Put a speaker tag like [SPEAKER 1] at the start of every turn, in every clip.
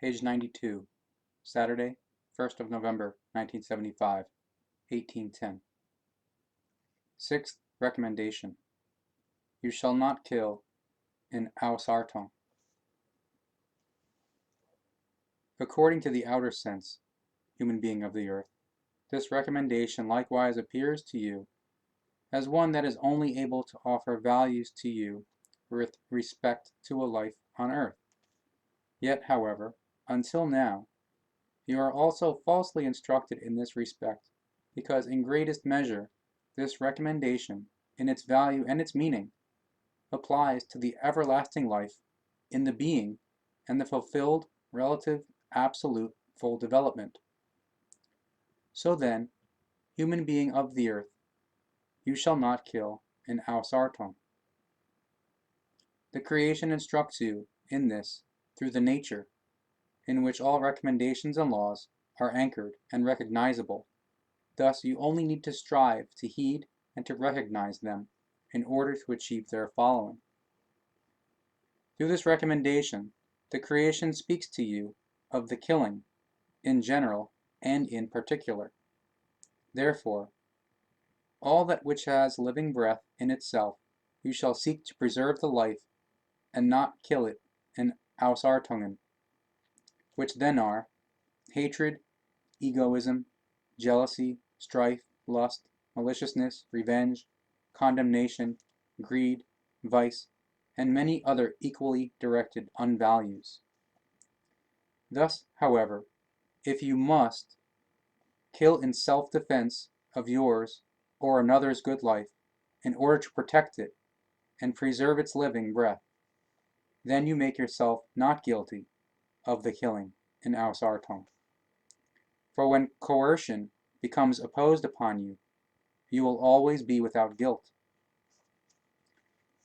[SPEAKER 1] Page 92, Saturday, 1st of November, 1975, 1810. Sixth recommendation. You shall not kill in ausarton. According to the outer sense, human being of the earth, this recommendation likewise appears to you as one that is only able to offer values to you with respect to a life on earth. Yet, however, until now, you are also falsely instructed in this respect, because in greatest measure this recommendation, in its value and its meaning, applies to the everlasting life in the being and the fulfilled, relative, absolute, full development. So then, human being of the earth, you shall not kill in ausarton. The creation instructs you in this through the nature, in which all recommendations and laws are anchored and recognizable. Thus, you only need to strive to heed and to recognize them in order to achieve their following. Through this recommendation, the creation speaks to you of the killing, in general and in particular. Therefore, all that which has living breath in itself, you shall seek to preserve the life and not kill it in ausartungen, which then are hatred, egoism, jealousy, strife, lust, maliciousness, revenge, condemnation, greed, vice, and many other equally directed unvalues. Thus, however, if you must kill in self-defense of yours or another's good life in order to protect it and preserve its living breath, then you make yourself not guilty of the killing in ausarton. For when coercion becomes opposed upon you, you will always be without guilt.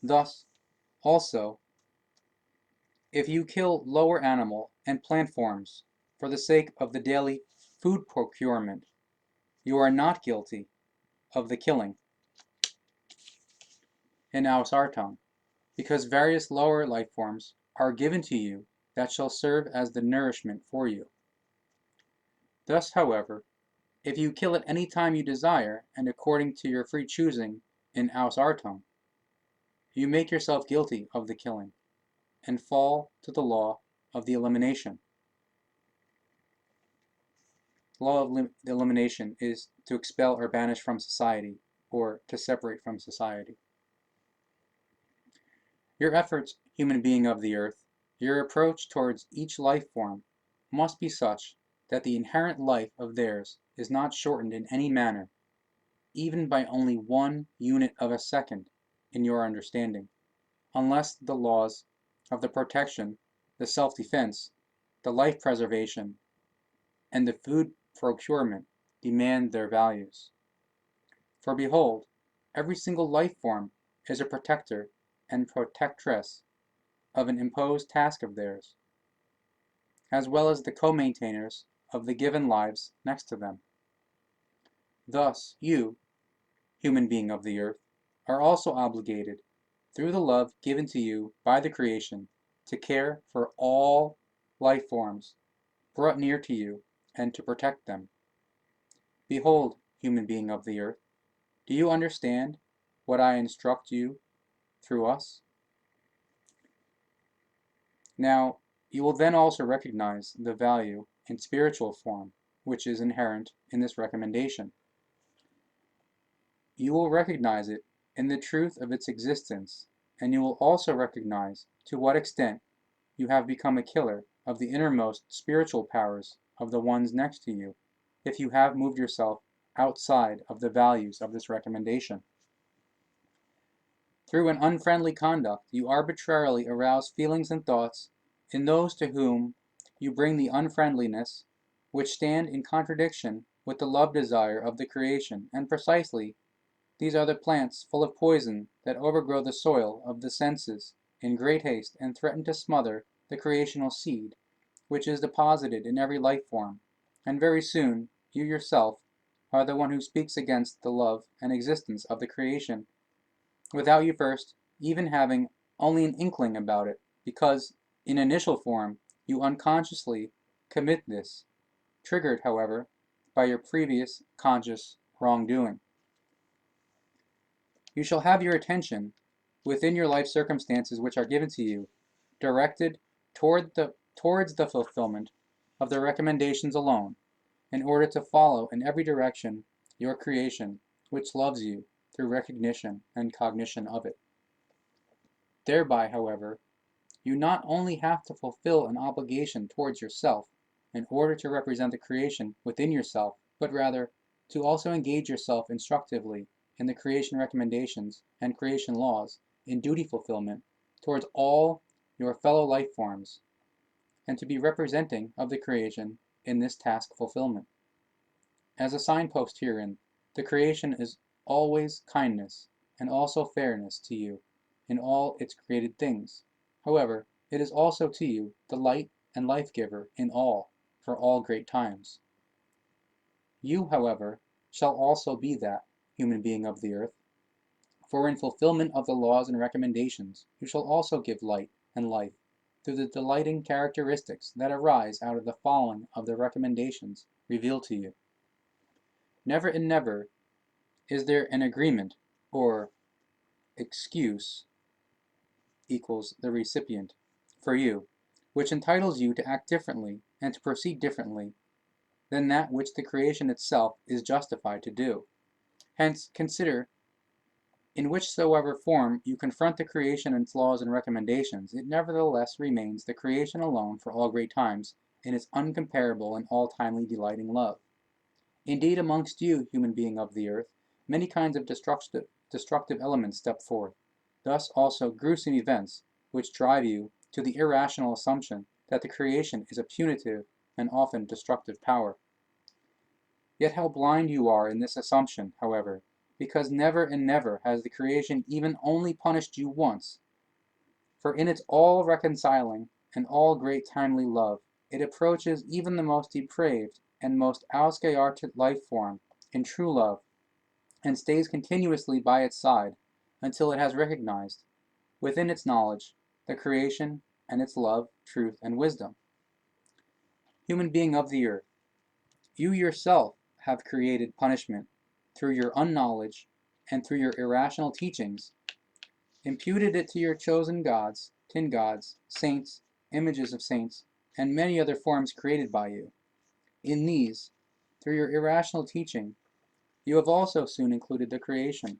[SPEAKER 1] Thus, also, if you kill lower animal and plant forms for the sake of the daily food procurement, you are not guilty of the killing in ausarton, because various lower life forms are given to you that shall serve as the nourishment for you. Thus, however, if you kill at any time you desire and according to your free choosing in ausarton, you make yourself guilty of the killing and fall to the law of the elimination. The law of elimination is to expel or banish from society, or to separate from society. Your efforts, human being of the earth, your approach towards each life form must be such that the inherent life of theirs is not shortened in any manner, even by only 1 unit of a second in your understanding, unless the laws of the protection, the self-defense, the life preservation, and the food procurement demand their values. For behold, every single life form is a protector and protectress of an imposed task of theirs, as well as the co-maintainers of the given lives next to them. Thus, you, human being of the earth, are also obligated, through the love given to you by the creation, to care for all life forms brought near to you and to protect them. Behold, human being of the earth, do you understand what I instruct you through us? Now, you will then also recognize the value in spiritual form which is inherent in this recommendation. You will recognize it in the truth of its existence, and you will also recognize to what extent you have become a killer of the innermost spiritual powers of the ones next to you, if you have moved yourself outside of the values of this recommendation. Through an unfriendly conduct, you arbitrarily arouse feelings and thoughts in those to whom you bring the unfriendliness, which stand in contradiction with the love desire of the creation, and precisely these are the plants full of poison that overgrow the soil of the senses in great haste and threaten to smother the creational seed, which is deposited in every life form, and very soon you yourself are the one who speaks against the love and existence of the creation, without you first even having only an inkling about it, because in initial form you unconsciously commit this, triggered, however, by your previous conscious wrongdoing. You shall have your attention, within your life circumstances which are given to you, directed towards the fulfillment of the recommendations alone, in order to follow in every direction your creation, which loves you through recognition and cognition of it. Thereby, however, you not only have to fulfill an obligation towards yourself in order to represent the creation within yourself, but rather to also engage yourself instructively in the creation recommendations and creation laws in duty fulfillment towards all your fellow life forms, and to be representing of the creation in this task fulfillment. As a signpost herein, the creation is always kindness and also fairness to you in all its created things. However, it is also to you the light and life giver in all, for all great times. You, however, shall also be that human being of the earth, for in fulfillment of the laws and recommendations, you shall also give light and life through the delighting characteristics that arise out of the following of the recommendations revealed to you. Never and never is there an agreement or excuse equals the recipient for you, which entitles you to act differently and to proceed differently than that which the creation itself is justified to do. Hence, consider, in whichsoever form you confront the creation and its laws and recommendations, it nevertheless remains the creation alone for all great times in its uncomparable and all-timely delighting love. Indeed, amongst you, human being of the earth, many kinds of destructive elements step forth. Thus also gruesome events, which drive you to the irrational assumption that the creation is a punitive and often destructive power. Yet how blind you are in this assumption, however, because never and never has the creation even only punished you once. For in its all-reconciling and all-great timely love, it approaches even the most depraved and most ausgeartet life form in true love, and stays continuously by its side until it has recognized, within its knowledge, the creation and its love, truth, and wisdom. Human being of the earth, you yourself have created punishment through your unknowledge and through your irrational teachings, imputed it to your chosen gods, tin gods, saints, images of saints, and many other forms created by you. In these, through your irrational teaching, you have also soon included the creation,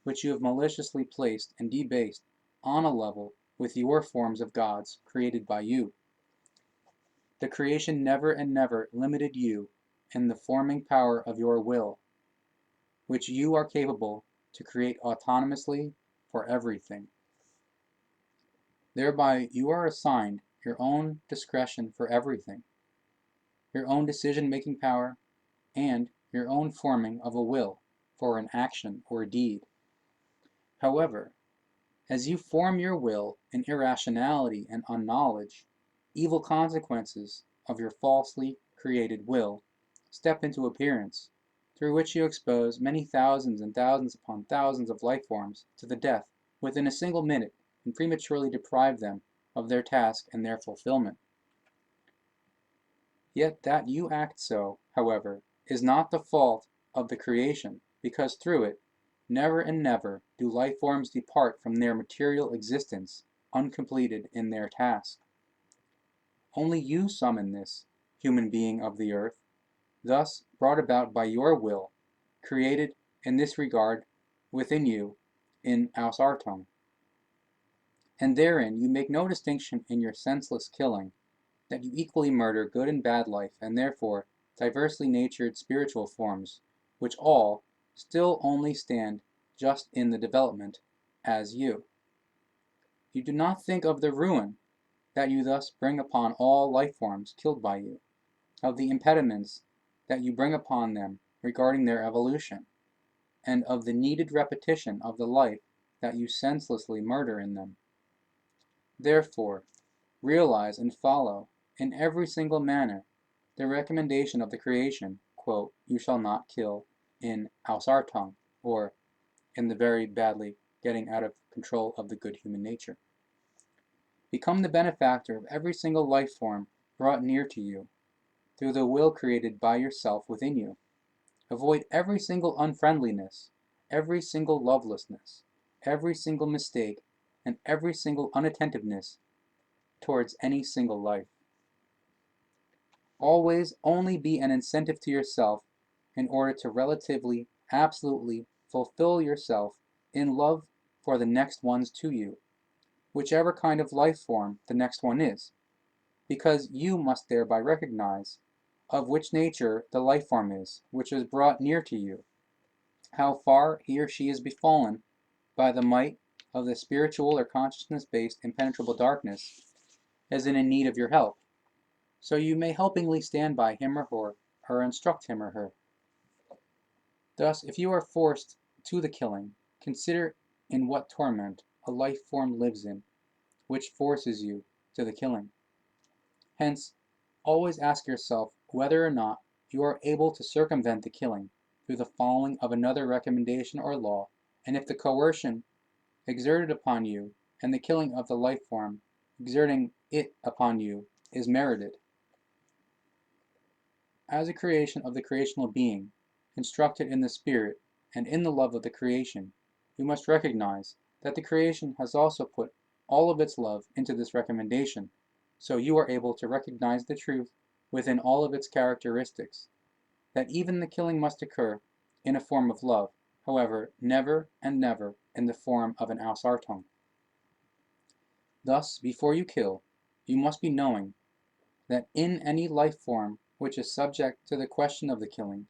[SPEAKER 1] which you have maliciously placed and debased on a level with your forms of gods created by you. The creation never and never limited you in the forming power of your will, which you are capable to create autonomously for everything. Thereby you are assigned your own discretion for everything, your own decision-making power, and your own forming of a will for an action or deed. However, as you form your will in irrationality and unknowledge, evil consequences of your falsely created will step into appearance, through which you expose many thousands and thousands upon thousands of life forms to the death within a single minute and prematurely deprive them of their task and their fulfillment. Yet that you act so, however, is not the fault of the creation, because through it, never and never do life forms depart from their material existence uncompleted in their task. Only you summon this, human being of the earth, thus brought about by your will, created in this regard within you in Ausartung. And therein you make no distinction in your senseless killing, that you equally murder good and bad life, and therefore diversely natured spiritual forms, which all still only stand just in the development as you. You do not think of the ruin that you thus bring upon all life forms killed by you, of the impediments that you bring upon them regarding their evolution, and of the needed repetition of the life that you senselessly murder in them. Therefore, realize and follow in every single manner the recommendation of the creation, quote, "You shall not kill," in Ausartung, or in the very badly getting out of control of the good human nature. Become the benefactor of every single life form brought near to you, through the will created by yourself within you. Avoid every single unfriendliness, every single lovelessness, every single mistake, and every single unattentiveness towards any single life. Always only be an incentive to yourself in order to relatively, absolutely fulfill yourself in love for the next ones to you, whichever kind of life form the next one is, because you must thereby recognize of which nature the life form is, which is brought near to you, how far he or she is befallen by the might of the spiritual or consciousness-based impenetrable darkness, as in need of your help, so you may helpingly stand by him or her, or instruct him or her. Thus, if you are forced to the killing, consider in what torment a life form lives in, which forces you to the killing. Hence, always ask yourself whether or not you are able to circumvent the killing through the following of another recommendation or law, and if the coercion exerted upon you and the killing of the life form exerting it upon you is merited. As a creation of the creational being, instructed in the spirit and in the love of the creation, you must recognize that the creation has also put all of its love into this recommendation, so you are able to recognize the truth within all of its characteristics, that even the killing must occur in a form of love, however, never and never in the form of an Ausartung. Thus, before you kill, you must be knowing that in any life form which is subject to the question of the killing,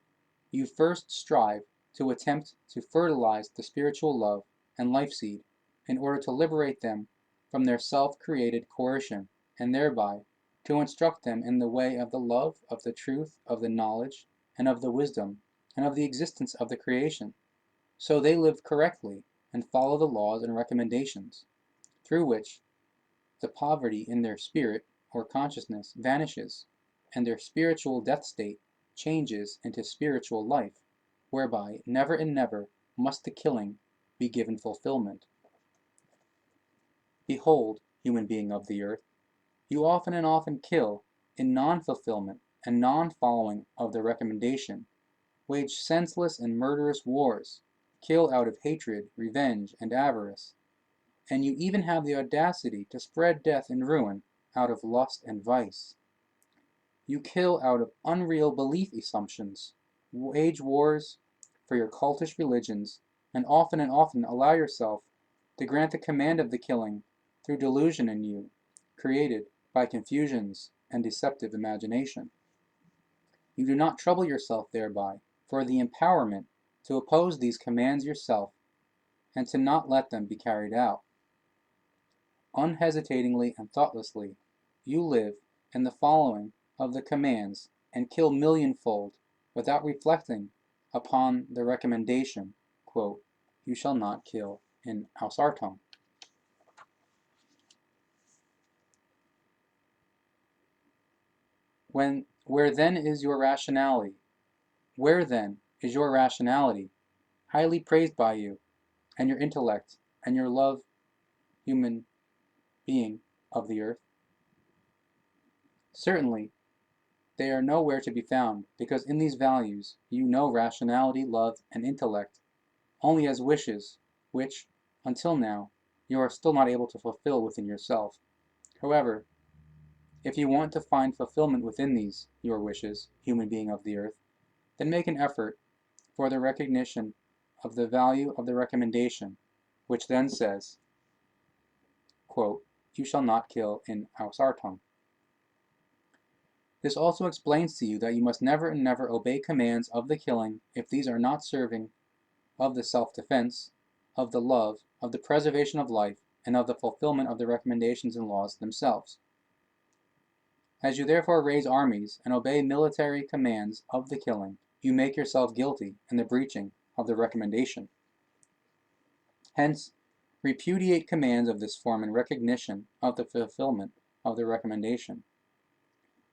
[SPEAKER 1] you first strive to attempt to fertilize the spiritual love and life seed in order to liberate them from their self-created coercion, and thereby to instruct them in the way of the love, of the truth, of the knowledge, and of the wisdom, and of the existence of the creation, so they live correctly and follow the laws and recommendations, through which the poverty in their spirit or consciousness vanishes, and their spiritual death state changes into spiritual life, whereby never and never must the killing be given fulfillment. Behold, human being of the earth, you often and often kill in non-fulfillment and non-following of the recommendation, wage senseless and murderous wars, kill out of hatred, revenge, and avarice, and you even have the audacity to spread death and ruin out of lust and vice. You kill out of unreal belief assumptions, wage wars for your cultish religions, and often allow yourself to grant the command of the killing through delusion in you, created by confusions and deceptive imagination. You do not trouble yourself thereby for the empowerment to oppose these commands yourself and to not let them be carried out. Unhesitatingly and thoughtlessly, you live in the following of the commands and kill millionfold without reflecting upon the recommendation, quote, "You shall not kill," in Ausartung. Where then is your rationality? Where then is your rationality, highly praised by you, and your intellect, and your love, human being of the earth? Certainly, they are nowhere to be found, because in these values you know rationality, love, and intellect only as wishes, which, until now, you are still not able to fulfill within yourself. However, if you want to find fulfillment within these, your wishes, human being of the earth, then make an effort for the recognition of the value of the recommendation, which then says, quote, "You shall not kill," in Ausartung. This also explains to you that you must never and never obey commands of the killing if these are not serving of the self-defense, of the love, of the preservation of life, and of the fulfillment of the recommendations and laws themselves. As you therefore raise armies and obey military commands of the killing, you make yourself guilty in the breaching of the recommendation. Hence, repudiate commands of this form in recognition of the fulfillment of the recommendation.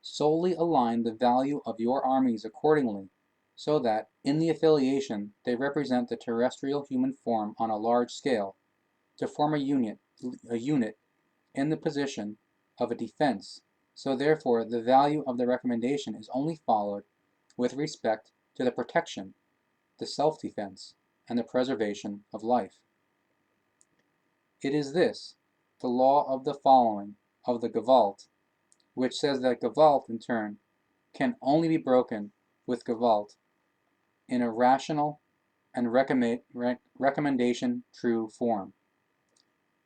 [SPEAKER 1] Solely align the value of your armies accordingly, so that, in the affiliation, they represent the terrestrial human form on a large scale, to form a unit in the position of a defense, so therefore the value of the recommendation is only followed with respect to the protection, the self-defense, and the preservation of life. It is this, the law of the following of the Gewalt, which says that Gewalt, in turn, can only be broken with Gewalt in a rational and recommendation true form.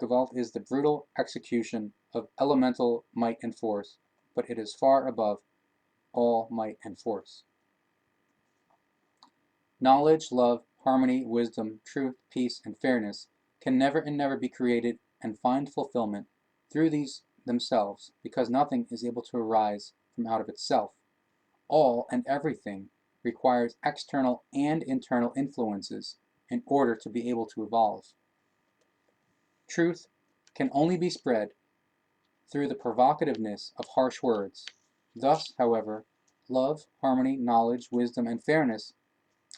[SPEAKER 1] Gewalt is the brutal execution of elemental might and force, but it is far above all might and force. Knowledge, love, harmony, wisdom, truth, peace, and fairness can never and never be created and find fulfillment through these themselves, because nothing is able to arise from out of itself. All and everything requires external and internal influences in order to be able to evolve. Truth can only be spread through the provocativeness of harsh words. Thus, however, love, harmony, knowledge, wisdom, and fairness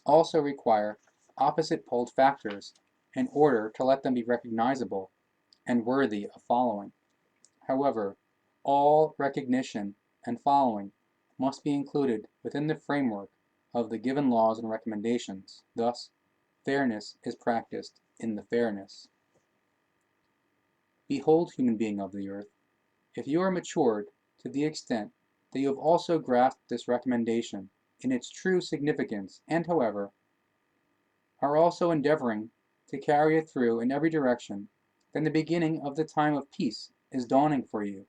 [SPEAKER 1] also require opposite-poled factors in order to let them be recognizable and worthy of following. However, all recognition and following must be included within the framework of the given laws and recommendations. Thus, fairness is practiced in the fairness. Behold, human being of the earth, if you are matured to the extent that you have also grasped this recommendation in its true significance, and however, are also endeavoring to carry it through in every direction, then the beginning of the time of peace is dawning for you,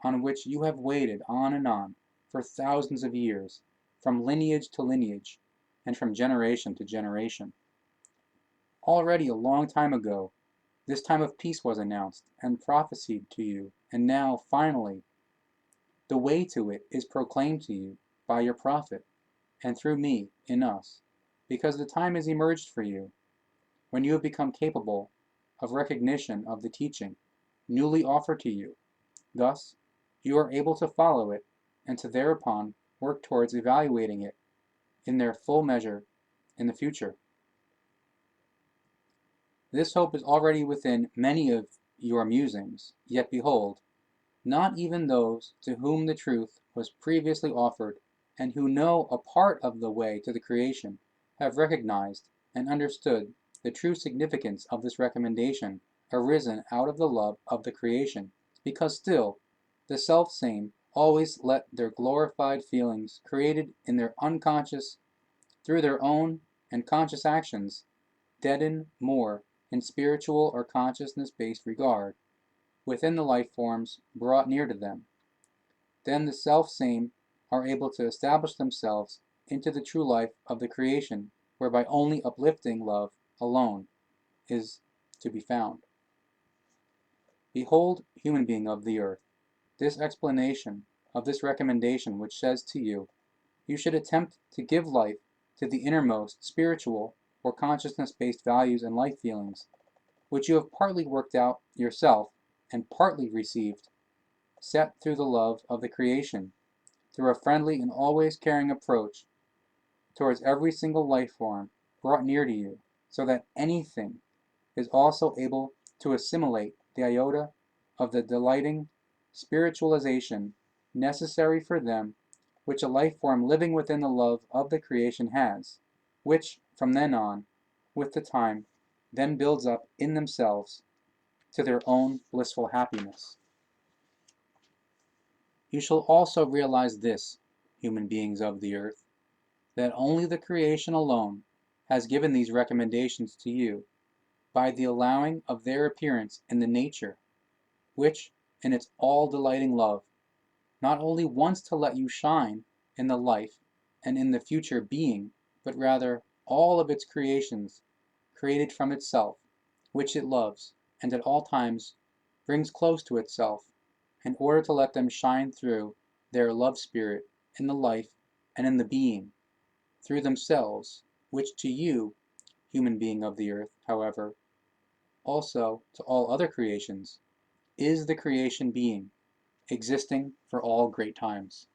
[SPEAKER 1] on which you have waited on and on for thousands of years, from lineage to lineage, and from generation to generation. Already a long time ago, this time of peace was announced and prophesied to you, and now, finally, the way to it is proclaimed to you by your prophet, and through me, in us, because the time has emerged for you, when you have become capable of recognition of the teaching newly offered to you. Thus, you are able to follow it, and to thereupon work towards evaluating it in their full measure in the future. This hope is already within many of your musings, yet behold, not even those to whom the truth was previously offered, and who know a part of the way to the creation, have recognized and understood the true significance of this recommendation arisen out of the love of the creation, because still the self-same always let their glorified feelings created in their unconscious through their own and conscious actions deaden more in spiritual or consciousness-based regard within the life forms brought near to them. Then the self-same are able to establish themselves into the true life of the creation, whereby only uplifting love alone is to be found. Behold, human being of the earth, this explanation of this recommendation which says to you, you should attempt to give life to the innermost spiritual or consciousness-based values and life feelings, which you have partly worked out yourself and partly received, set through the love of the creation, through a friendly and always caring approach towards every single life form brought near to you, so that anything is also able to assimilate the iota of the delighting spiritualization necessary for them, which a life form living within the love of the creation has, which from then on, with the time, then builds up in themselves to their own blissful happiness. You shall also realize this, human beings of the earth, that only the creation alone has given these recommendations to you by the allowing of their appearance in the nature, which, in its all-delighting love, not only wants to let you shine in the life and in the future being, but rather all of its creations created from itself, which it loves, and at all times brings close to itself, in order to let them shine through their love spirit in the life and in the being, through themselves, which to you, human being of the earth, however, also to all other creations, is the creation being, existing for all great times.